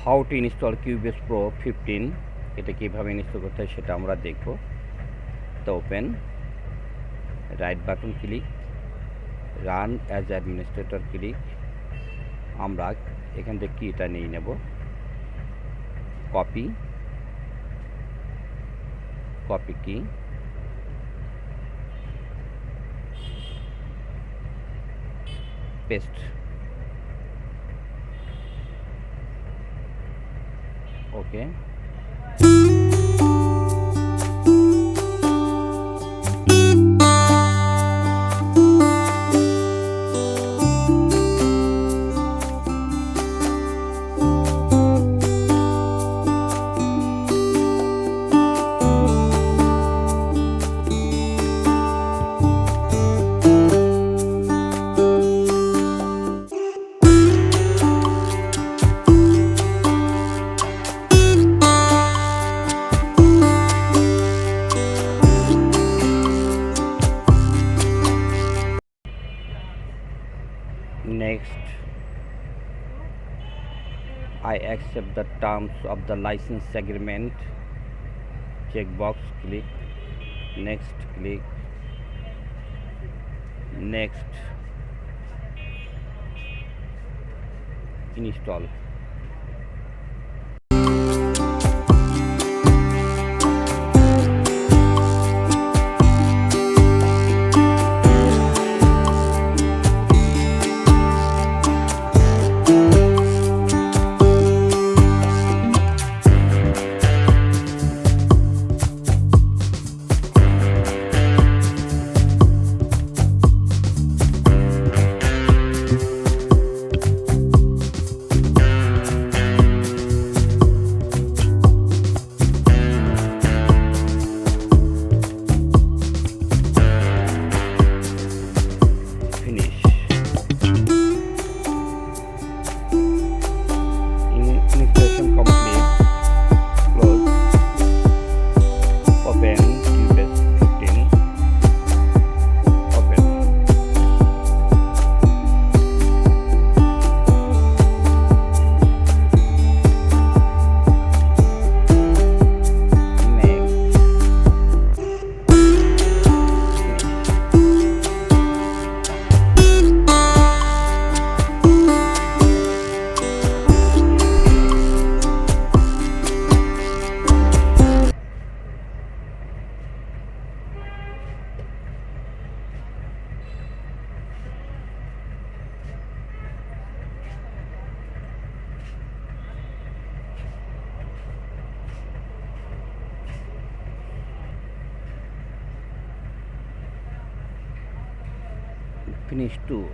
How to install Cubase pro 15 এটা কীভাবে install করতে হয় সেটা আমরা দেখব। তো open, right button click, run as administrator click. আমরা এখান থেকে কিটা নিয়ে নেব, কপি কি, paste, okay. Next, I accept the terms of the license agreement. Checkbox click, next click, next, install. Finish 2.